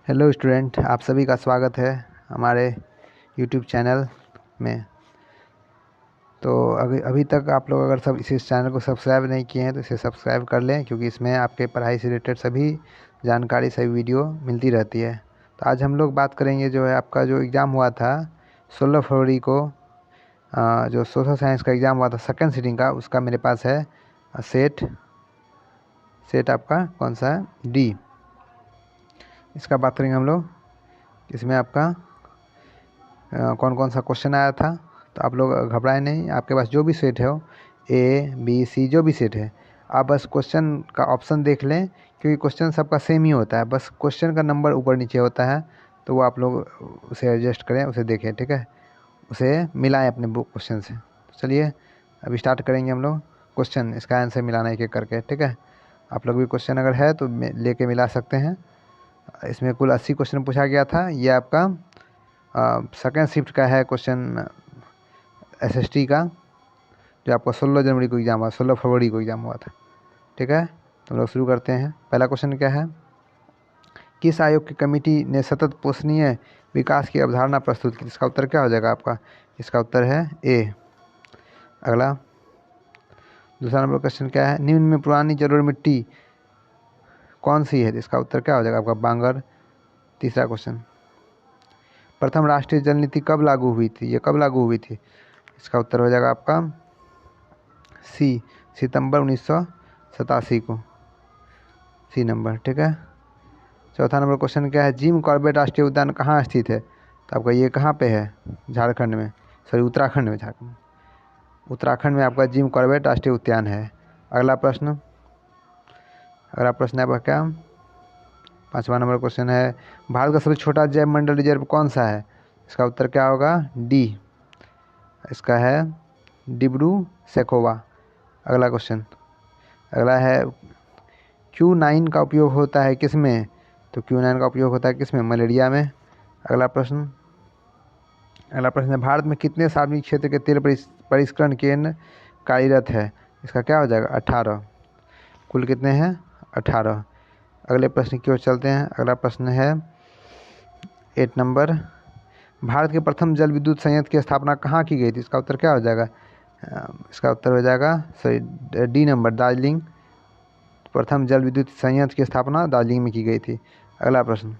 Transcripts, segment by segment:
Hello student, आप सभी का स्वागत है हमारे यूट्यूब चैनल में। तो अभी तक आप लोग अगर सब इस चैनल को सब्सक्राइब नहीं किए हैं तो इसे सब्सक्राइब कर लें, क्योंकि इसमें आपके पढ़ाई से रिलेटेड सभी जानकारी, सभी वीडियो मिलती रहती है। तो आज हम लोग बात करेंगे जो है आपका जो एग्ज़ाम हुआ था 16 फरवरी को, जो सोशल साइंस का एग्ज़ाम हुआ था सेकेंड सीटिंग का, उसका मेरे पास है सेट आपका कौन सा है, डी। इसका बात करेंगे हम लोग। इसमें आपका कौन कौन सा क्वेश्चन आया था। तो आप लोग घबराए नहीं, आपके पास जो भी सेट है, ए बी सी जो भी सेट है, आप बस क्वेश्चन का ऑप्शन देख लें, क्योंकि क्वेश्चन सबका सेम ही होता है, बस क्वेश्चन का नंबर ऊपर नीचे होता है। तो वो आप लोग उसे एडजस्ट करें, उसे देखें, ठीक है, उसे मिलाएं अपने बुक क्वेश्चन से। तो चलिए अभी स्टार्ट करेंगे हम लोग क्वेश्चन, इसका आंसर मिलाना एक एक करके, ठीक है। आप लोग भी क्वेश्चन अगर है तो लेके मिला सकते हैं। इसमें कुल 80 क्वेश्चन पूछा गया था। ये आपका सेकेंड शिफ्ट का है क्वेश्चन, एसएसटी का, जो आपका 16 जनवरी को एग्ज़ाम हुआ, 16 फरवरी को एग्ज़ाम हुआ था, ठीक है। तो हम लोग शुरू करते हैं। पहला क्वेश्चन क्या है, किस आयोग की कमेटी ने सतत पोषणीय विकास की अवधारणा प्रस्तुत की। इसका उत्तर क्या हो जाएगा आपका, इसका उत्तर है ए। अगला दूसरा नंबर क्वेश्चन क्या है, निम्न में पुरानी जलोढ़ मिट्टी कौन सी है। इसका उत्तर क्या हो जाएगा आपका, बांगर। तीसरा क्वेश्चन, प्रथम राष्ट्रीय जल नीति कब लागू हुई थी, ये कब लागू हुई थी। इसका उत्तर हो जाएगा आपका सी, सितंबर 1987 को, सी नंबर, ठीक है। चौथा नंबर क्वेश्चन क्या है, जिम कॉर्बेट राष्ट्रीय उद्यान कहाँ स्थित है। तो आपका ये कहाँ पे है, झारखंड में, सॉरी उत्तराखंड में, झारखंड उत्तराखंड में आपका जिम कॉर्बेट राष्ट्रीय उद्यान है। अगला प्रश्न है आपका क्या, पाँचवा नंबर क्वेश्चन है, भारत का सबसे छोटा जैव मंडल रिजर्व कौन सा है। इसका उत्तर क्या होगा, डी, इसका है डिब्रू सैखोवा। अगला क्वेश्चन, अगला है Q9 का उपयोग होता है किस में। तो Q9 का उपयोग होता है किस में, मलेरिया में। अगला प्रश्न है, भारत में कितने सार्वजनिक क्षेत्र के तेल परिष्करण केंद्र कार्यरत है। इसका क्या हो जाएगा, 18। कुल कितने हैं, 18। अगले प्रश्न की ओर चलते हैं। अगला प्रश्न है 8 नंबर, भारत के प्रथम जल विद्युत संयंत्र की स्थापना कहाँ की गई थी। इसका उत्तर क्या हो जाएगा, इसका उत्तर हो जाएगा सॉरी डी नंबर, दार्जिलिंग। प्रथम जल विद्युत संयंत्र की स्थापना दार्जिलिंग में की गई थी। अगला प्रश्न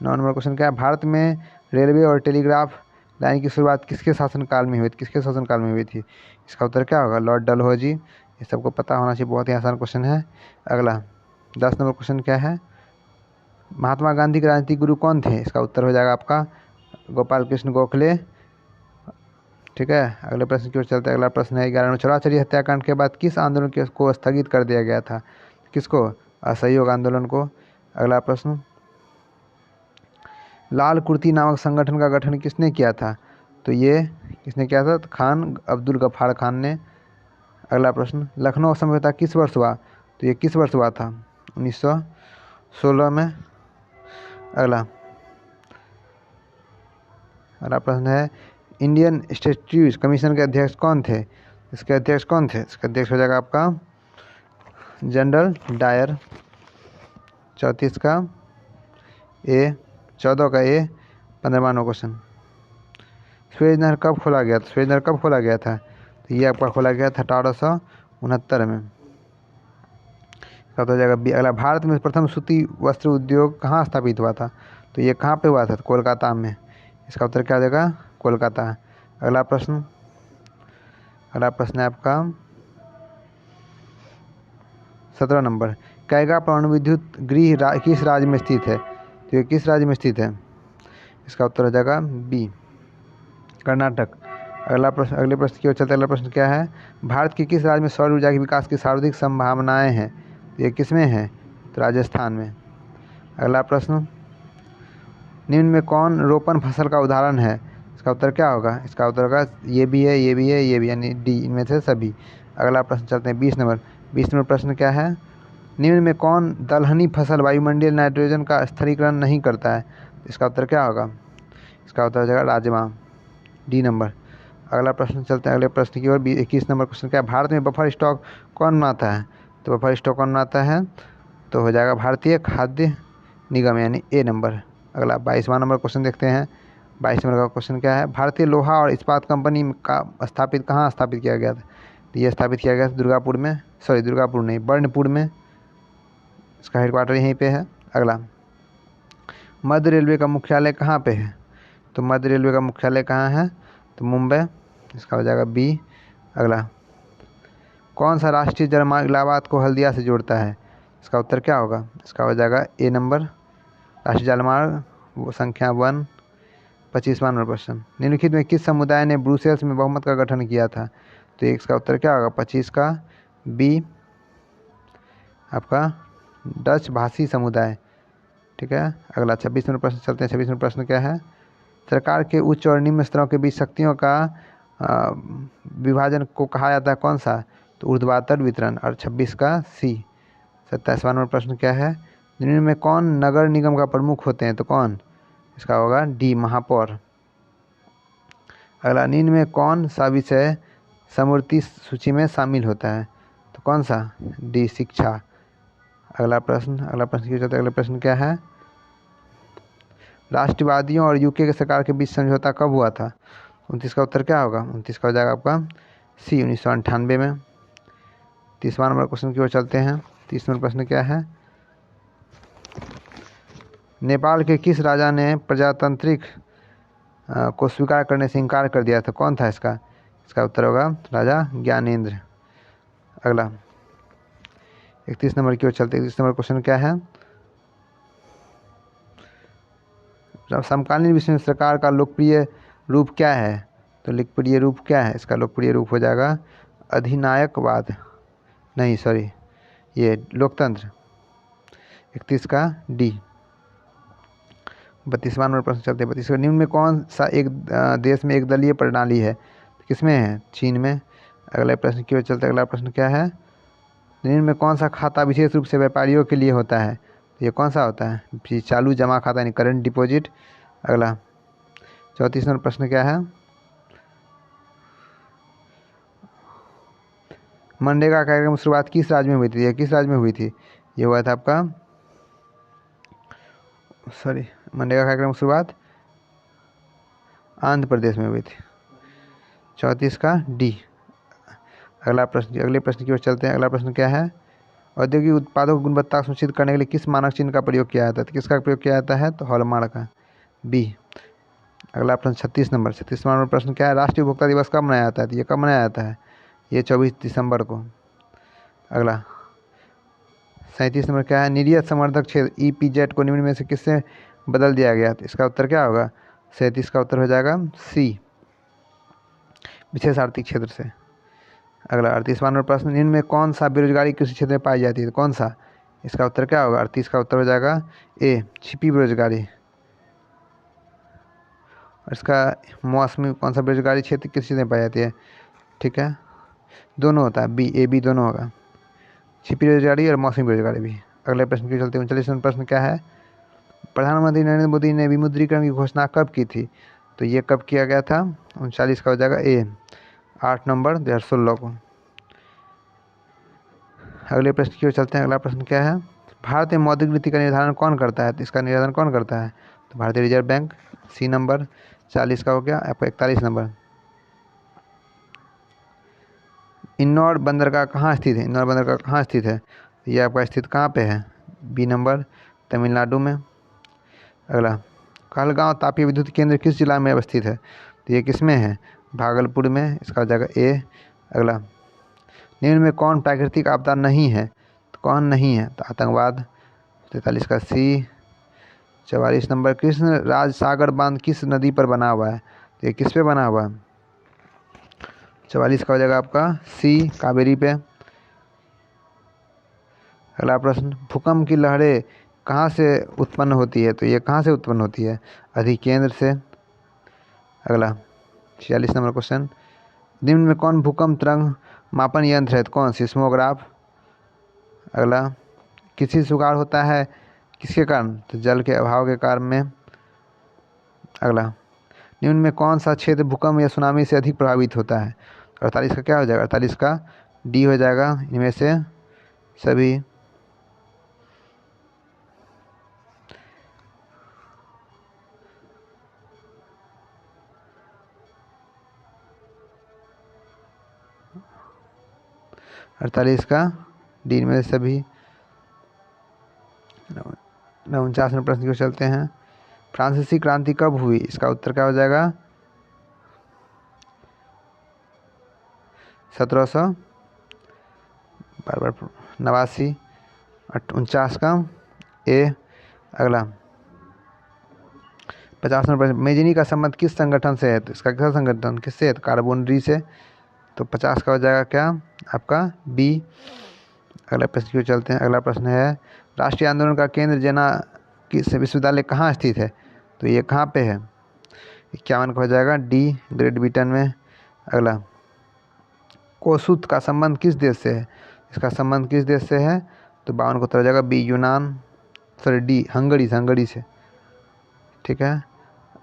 9 नंबर क्वेश्चन क्या है, भारत में रेलवे और टेलीग्राफ लाइन की शुरुआत किसके शासनकाल में हुई थी, किसके शासनकाल में हुई थी। इसका उत्तर क्या होगा, लॉर्ड डलहौजी। ये सबको पता होना चाहिए, बहुत ही आसान क्वेश्चन है। अगला 10 नंबर क्वेश्चन क्या है, महात्मा गांधी के राजनीतिक गुरु कौन थे। इसका उत्तर हो जाएगा आपका गोपाल कृष्ण गोखले, ठीक है। अगले प्रश्न की ओर चलते हैं। अगला प्रश्न है 11 में, चौराचौरी हत्याकांड के बाद किस आंदोलन को स्थगित कर दिया गया था। किसको, असहयोग आंदोलन को। अगला प्रश्न, लाल कुर्ती नामक संगठन का गठन किसने किया था। तो ये किसने किया था, तो खान अब्दुल गफ्फार खान ने। अगला प्रश्न, लखनऊ समझौता किस वर्ष हुआ। तो ये किस वर्ष हुआ था, 1916 में। अगला प्रश्न है, इंडियन स्टैट्यूज कमीशन के अध्यक्ष कौन थे। इसके अध्यक्ष कौन थे, इसका अध्यक्ष हो जाएगा आपका जनरल डायर। 34 का ए, 14 का ए, 15वां क्वेश्चन, सुएज नहर कब खोला गया था। सुएज नहर कब खोला गया था, तो ये आपका खोला गया था 1869 में। हो जाएगा बी। अगला, भारत में प्रथम सूती वस्त्र उद्योग कहाँ स्थापित हुआ था। तो ये कहाँ पे हुआ था, कोलकाता में। इसका उत्तर क्या हो जाएगा, कोलकाता। अगला प्रश्न है आपका 17 नंबर, कैगा परमाणु विद्युत गृह किस राज्य में स्थित है। तो ये किस राज्य में स्थित है, इसका उत्तर हो जाएगा बी, कर्नाटक। अगले प्रश्न की ओर चलते। अगला प्रश्न क्या है, भारत के किस राज्य में सौर ऊर्जा के विकास की सर्वाधिक संभावनाएं हैं। तो ये किस में है, तो राजस्थान में। अगला प्रश्न, निम्न में कौन रोपण फसल का उदाहरण है। इसका उत्तर क्या होगा, इसका उत्तर होगा ये भी है, ये भी है, ये भी, यानी डी, इनमें से सभी। अगला प्रश्न चलते हैं 20 नंबर। 20 नंबर प्रश्न क्या है, निम्न में कौन दलहनी फसल वायुमंडलीय नाइट्रोजन का स्थिरीकरण नहीं करता है। इसका उत्तर क्या होगा, इसका उत्तर हो जाएगा राजमा, डी नंबर। अगला प्रश्न चलते हैं अगले प्रश्न की ओर। 21 नंबर क्वेश्चन क्या है, भारत में बफर स्टॉक कौन बनाता है। तो बफर स्टॉक कौन बनाता है, तो हो जाएगा भारतीय खाद्य निगम यानी ए नंबर। अगला 22वां नंबर क्वेश्चन देखते हैं। 22 नंबर का क्वेश्चन क्या है, भारतीय लोहा और इस्पात कंपनी का कहाँ स्थापित किया गया था? तो ये स्थापित किया गया था दुर्गापुर में, सॉरी दुर्गापुर नहीं, बर्नपुर में, इसका हेडक्वार्टर यहीं पे है। अगला, मध्य रेलवे का मुख्यालय कहाँ पे है? तो मध्य रेलवे का मुख्यालय कहाँ है? तो मुंबई, इसका हो जाएगा बी। अगला, कौन सा राष्ट्रीय जलमार्ग इलाहाबाद को हल्दिया से जोड़ता है? इसका उत्तर क्या होगा? इसका हो जाएगा ए नंबर, राष्ट्रीय जलमार्ग वो संख्या 1। 25वां नंबर प्रश्न, निम्नलिखित में किस समुदाय ने ब्रुसेल्स में बहुमत का गठन किया था? तो इसका उत्तर क्या होगा? 25 का बी, आपका डच भाषी समुदाय। ठीक है। अगला 26 नंबर प्रश्न चलते हैं। 26 नंबर प्रश्न क्या है, सरकार के उच्च और निम्न स्तरों के बीच शक्तियों का विभाजन को कहा जाता है कौन सा? तो ऊर्ध्वाधर वितरण। और 26 का सी। 27वां नंबर प्रश्न क्या है, निम्न में कौन नगर निगम का प्रमुख होते हैं? तो कौन? इसका होगा डी, महापौर। अगला, निम्न में कौन सा विषय समवर्ती सूची में शामिल होता है? तो कौन सा? डी, शिक्षा। अगला प्रश्न क्यों चलता है? अगला प्रश्न क्या है, राष्ट्रवादियों और यूके के सरकार के बीच समझौता कब हुआ था? 29 का उत्तर क्या होगा? 29 का हो जाएगा आपका सी, 1998 में। 30वां नंबर क्वेश्चन की ओर चलते हैं। 30 नंबर प्रश्न क्या है, नेपाल के किस राजा ने प्रजातांत्रिक को स्वीकार करने से इनकार कर दिया था? कौन था इसका? इसका उत्तर होगा राजा ज्ञानेंद्र। अगला 31 नंबर की ओर चलते हैं। 31 नंबर क्वेश्चन क्या है, समकालीन विश्व में सरकार का लोकप्रिय रूप क्या है? तो लोकप्रिय रूप क्या है? इसका लोकप्रिय रूप हो जाएगा अधिनायकवाद, नहीं सॉरी, ये लोकतंत्र। 31 का डी। 32वां नंबर प्रश्न चलते हैं। 32 निम्न में कौन सा एक देश में एक दलीय प्रणाली है? तो किसमें है? चीन में। अगले प्रश्न की ओर चलते हैं। अगला प्रश्न क्या है, निम्न में कौन सा खाता विशेष रूप से व्यापारियों के लिए होता है? तो ये कौन सा होता है? चालू जमा खाता यानी करंट डिपॉजिट। अगला 34 नंबर प्रश्न क्या है, मनरेगा कार्यक्रम की शुरुआत किस राज्य में हुई थी? किस राज्य में हुई थी? ये हुआ था आपका, सॉरी, मनरेगा कार्यक्रम की शुरुआत आंध्र प्रदेश में हुई थी। 34 का डी। अगले प्रश्न की ओर चलते हैं। अगला प्रश्न क्या है, औद्योगिक उत्पादों की गुणवत्ता सुनिश्चित करने के लिए किस मानक चिन्ह का प्रयोग किया जाता है? तो किसका प्रयोग किया जाता है? तो हॉलमार्क का, बी। अगला प्रश्न 36वां नंबर प्रश्न क्या है, राष्ट्रीय उपभोक्ता दिवस कब मनाया जाता है? तो ये कब मनाया जाता है? ये 24 दिसंबर को। अगला 37 नंबर क्या है, निर्यात संवर्धक क्षेत्र EPZ को निम्न में से किससे बदल दिया गया? तो इसका उत्तर क्या होगा? 37 का उत्तर हो जाएगा सी, विशेष आर्थिक क्षेत्र से। अगला 38वां नंबर प्रश्न, निम्न में कौन सा बेरोजगारी कृषि क्षेत्र में पाई जाती है? तो कौन सा? इसका उत्तर क्या होगा? 38 का उत्तर हो जाएगा ए, छिपी बेरोजगारी। और इसका मौसमी कौन सा बेरोजगारी क्षेत्र किस क्षेत्र में पाई जाती है? ठीक है, दोनों होता है, बी, ए बी दोनों होगा, छिपी बेरोजगारी और मौसमी बेरोजगारी भी। अगले प्रश्न की चलते हैं। 39वां प्रश्न क्या है, प्रधानमंत्री नरेंद्र मोदी ने विमुद्रीकरण की घोषणा कब की थी? तो ये कब किया गया था? 39 का हो जाएगा ए, 8 नवंबर 2016 को। अगले प्रश्न की ओर चलते हैं। अगला प्रश्न क्या है, भारत में मौद्रिक नीति का निर्धारण कौन करता है? तो इसका निर्धारण कौन करता है? तो भारतीय रिजर्व बैंक, सी नंबर। 40 का हो गया आपका। 41 नंबर, इंदौर बंदरगाह कहाँ स्थित है? इंदौर बंदरगाह कहाँ स्थित है? ये आपका स्थित कहाँ पे है? बी नंबर, तमिलनाडु में। अगला, कहलगांव तापीय विद्युत केंद्र किस जिला में अवस्थित है? तो ये किस में है? भागलपुर में। इसका हो जाएगा ए। अगला, निम्न में कौन प्राकृतिक आपदा नहीं है? तो कौन नहीं है? तो आतंकवाद। 43 का सी। 44 नंबर, कृष्ण राज सागर बांध किस नदी पर बना हुआ है? तो ये किस पे बना हुआ है? 44 का हो जाएगा आपका सी, कावेरी पे। अगला प्रश्न, भूकंप की लहरें कहाँ से उत्पन्न होती है? तो ये कहाँ से उत्पन्न होती है? अधिकेंद्र से। अगला 46 नंबर क्वेश्चन, निम्न में कौन भूकंप तरंग मापन यंत्र है? तो कौन? सिस्मोग्राफ। अगला, किसी सुखाड़ होता है किसके कारण? तो जल के अभाव के कारण में। अगला, निम्न में कौन सा क्षेत्र भूकंप या सुनामी से अधिक प्रभावित होता है? 48 का क्या हो जाएगा? 48 का डी हो जाएगा, इनमें से सभी। 48 का डी में सभी। 49वें प्रश्न की ओर चलते हैं। फ्रांसीसी क्रांति कब हुई? इसका उत्तर क्या हो जाएगा? 1789। 49 का ए। अगला 50वें प्रश्न, मेजिनी का संबंध किस संगठन से है? तो इसका क्या संगठन किससे है? तो कार्बोनरी से। तो 50 का हो जाएगा क्या आपका? बी। अगला प्रश्न की ओर चलते हैं। अगला प्रश्न है, राष्ट्रीय आंदोलन का केंद्र जना किस विश्वविद्यालय कहाँ स्थित है? तो ये कहाँ पे है? 51 का हो जाएगा डी, ग्रेट ब्रिटेन में। अगला, कोसूत का संबंध किस देश से है? इसका संबंध किस देश से है? तो 52 का उत्तर हो जाएगा बी, यूनान, सॉरी डी, हंगरी से। ठीक है।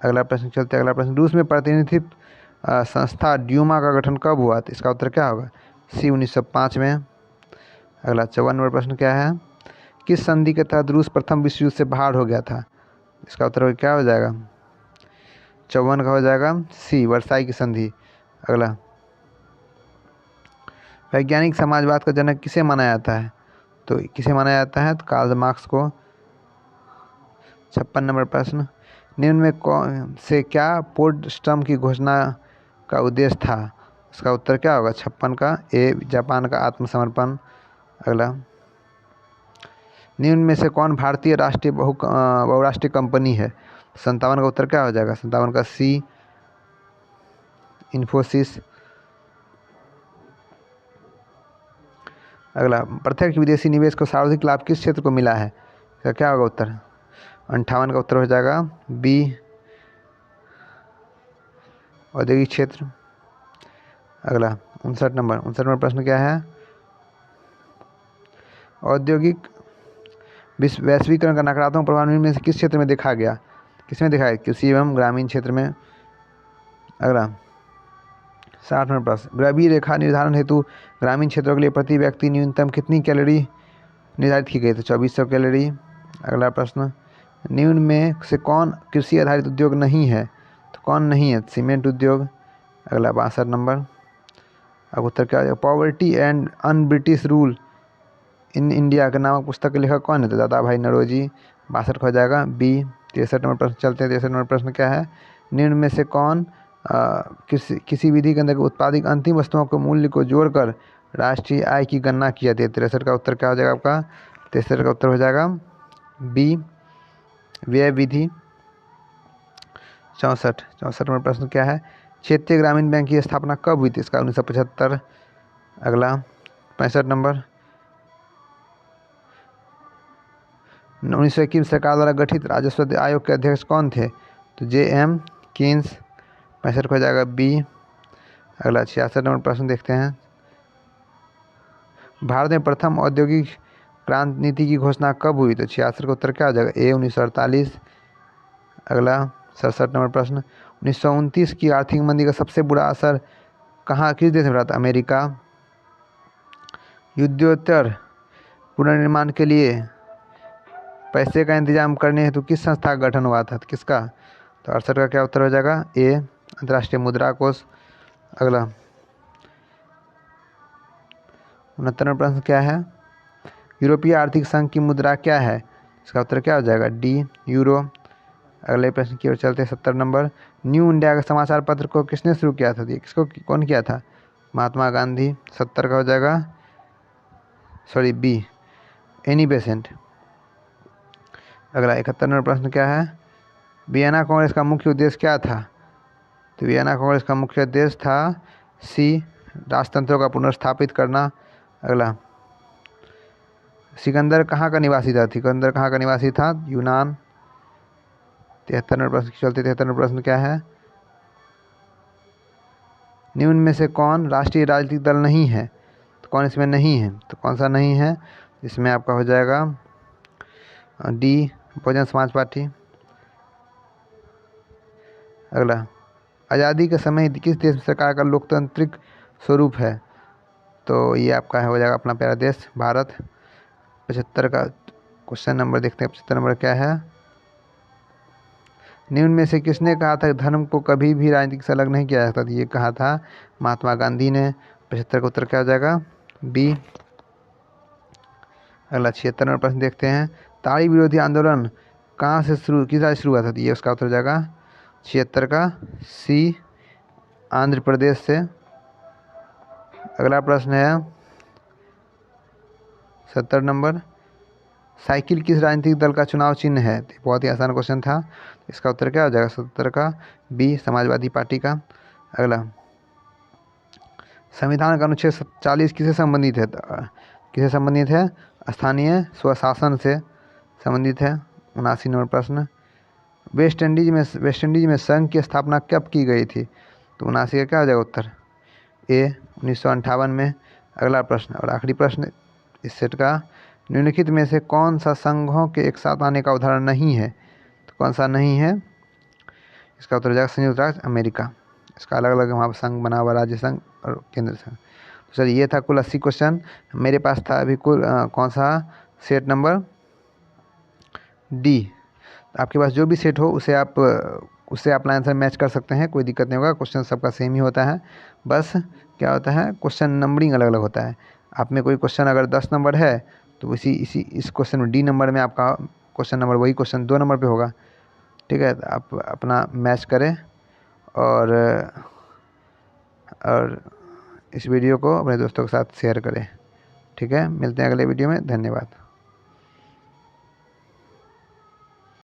अगला प्रश्न चलते हैं। अगला प्रश्न, रूस में प्रतिनिधित्व संस्था ड्यूमा का गठन कब हुआ? तो इसका उत्तर क्या होगा? सी, 1905 में। अगला 54 नंबर प्रश्न क्या है? किस संधि के तहत रूस प्रथम विश्व युद्ध से बाहर हो गया था? इसका उत्तर क्या हो जाएगा? 54 का हो जाएगा सी, वर्साई की संधि। अगला, वैज्ञानिक समाजवाद का जनक किसे माना जाता है? तो किसे माना जाता है? तो कार्ल मार्क्स को। 56 नंबर प्रश्न, निम्न में कौन से क्या पोट्सडम की घोषणा का उद्देश्य था? इसका उत्तर क्या होगा? 56 का ए, जापान का आत्मसमर्पण। अगला, निम्न में से कौन भारतीय राष्ट्रीय बहुराष्ट्रीय कंपनी है? 57 का उत्तर क्या हो जाएगा? 57 का सी, इन्फोसिस। अगला, प्रत्यक्ष विदेशी निवेश को सर्वाधिक लाभ किस क्षेत्र को मिला है? इसका क्या होगा उत्तर? 58 का उत्तर हो जाएगा बी, औद्योगिक क्षेत्र। अगला 59 नंबर प्रश्न क्या है? औद्योगिक वैश्वीकरण का नकारात्मक प्रभाव निम्न में से किस क्षेत्र में देखा गया? किसमें देखा गया? कृषि एवं ग्रामीण क्षेत्र में। अगला 60 नंबर प्रश्न, गरीबी रेखा निर्धारण हेतु ग्रामीण क्षेत्रों के लिए प्रति व्यक्ति न्यूनतम कितनी कैलोरी निर्धारित की गई? तो 2400 कैलोरी। अगला प्रश्न, निम्न में से कौन कृषि आधारित उद्योग नहीं है? तो कौन नहीं है? सीमेंट उद्योग। अगला 62 नंबर, अब उत्तर क्या है? Poverty and un British rule in India के नामक पुस्तक के लेखक कौन है? तो दादा भाई नौरोजी। 62 का हो जाएगा बी। 63 नंबर प्रश्न चलते हैं। 63 नंबर प्रश्न क्या है? निम्न में से कौन किसी विधि के अंदर उत्पादित अंतिम वस्तुओं के मूल्य को जोड़कर राष्ट्रीय आय की गणना की जाती है? 63 का उत्तर क्या हो जाएगा आपका? 63 का उत्तर हो जाएगा बी, व्यय विधि। 64 नंबर प्रश्न क्या है? क्षेत्रीय ग्रामीण बैंक की स्थापना कब हुई थी? इसका 1975। अगला 65 नंबर, 1921 सरकार द्वारा गठित राजस्व आयोग के अध्यक्ष कौन थे? तो जे.एम. कीन्स। 65 हो जाएगा बी। अगला 66 नंबर प्रश्न देखते हैं। भारत में प्रथम औद्योगिक क्रांति नीति की घोषणा कब हुई? तो 66 का उत्तर क्या हो जाएगा? ए, 1948। अगला 67 नंबर प्रश्न, 1929 की आर्थिक मंदी का सबसे बुरा असर कहाँ किस देश में रहा था? अमेरिका। युद्धोत्तर पुनर्निर्माण के लिए पैसे का इंतजाम करने हेतु किस संस्था का गठन हुआ था? तो किसका? तो 68 का क्या उत्तर हो जाएगा? ए, अंतर्राष्ट्रीय मुद्रा कोष। अगला 69 प्रश्न क्या है? यूरोपीय आर्थिक संघ की मुद्रा क्या है? इसका उत्तर क्या हो जाएगा? D, euro. अगले प्रश्न की ओर चलते हैं। 70 नंबर, न्यू इंडिया का समाचार पत्र को किसने शुरू किया था? किसको कौन किया था? महात्मा गांधी। 70 का हो जाएगा सॉरी बी, एनी बेसेंट। अगला 71 नंबर प्रश्न क्या है? वियना कांग्रेस का मुख्य उद्देश्य क्या था? तो वियना कांग्रेस का मुख्य उद्देश्य था सी, राजतंत्रों का पुनर्स्थापित करना। अगला, सिकंदर कहाँ का निवासी था? सिकंदर कहाँ का निवासी था? यूनान। 73 नंबर प्रश्न चलते। 73 नंबर प्रश्न क्या है? निम्न में से कौन राष्ट्रीय राजनीतिक दल नहीं है? तो कौन इसमें नहीं है? तो कौन सा नहीं है? इसमें आपका हो जाएगा डी, बहुजन समाज पार्टी। अगला, आज़ादी के समय किस देश में सरकार का लोकतांत्रिक स्वरूप है? तो ये आपका हो जाएगा अपना प्यारा देश भारत। 75 का क्वेश्चन नंबर देखते हैं। 75 नंबर क्या है? निम्न में से किसने कहा था धर्म को कभी भी राजनीति से अलग नहीं किया जाता? ये कहा था महात्मा गांधी ने। 75 का उत्तर क्या हो जाएगा? बी। अगला 76 नंबर प्रश्न देखते हैं। ताड़ी विरोधी आंदोलन कहाँ से शुरू, किस राज्य से शुरू हुआ था? तो ये उसका उत्तर हो जाएगा 76 का सी, आंध्र प्रदेश से। अगला प्रश्न है 70 नंबर। साइकिल किस राजनीतिक दल का चुनाव चिन्ह है? तो बहुत ही आसान क्वेश्चन था। इसका उत्तर क्या हो जाएगा? 70 का बी, समाजवादी पार्टी का। अगला, संविधान का अनुच्छेद 40 किससे संबंधित है? किससे संबंधित है? स्थानीय स्वशासन से संबंधित है। 79 नंबर प्रश्न। वेस्ट इंडीज में संघ की स्थापना कब की गई थी? तो 79 का क्या हो जाएगा उत्तर? ए, 1958 में। अगला प्रश्न और आखिरी प्रश्न इस सेट का, निम्नलिखित में से कौन सा संघों के एक साथ आने का उदाहरण नहीं है? तो कौन सा नहीं है? इसका उत्तर हो जाएगा संयुक्त राज्य अमेरिका। इसका अलग अलग वहाँ पर संघ बना हुआ, राज्य संघ और केंद्र संघ। तो सर ये था कुल 80 क्वेश्चन मेरे पास था अभी कुल। कौन सा? Set number D. आपके पास जो भी सेट हो उससे आप आंसर मैच कर सकते हैं, कोई दिक्कत नहीं होगा। क्वेश्चन सबका सेम ही होता है, बस क्या होता है क्वेश्चन नंबरिंग अलग अलग होता है। आप में कोई क्वेश्चन अगर 10 नंबर है तो इस क्वेश्चन में डी नंबर में आपका क्वेश्चन नंबर वही क्वेश्चन 2 नंबर पे होगा। ठीक है, तो आप अपना मैच करें और इस वीडियो को अपने दोस्तों के साथ शेयर करें। ठीक है, मिलते हैं अगले वीडियो में। धन्यवाद।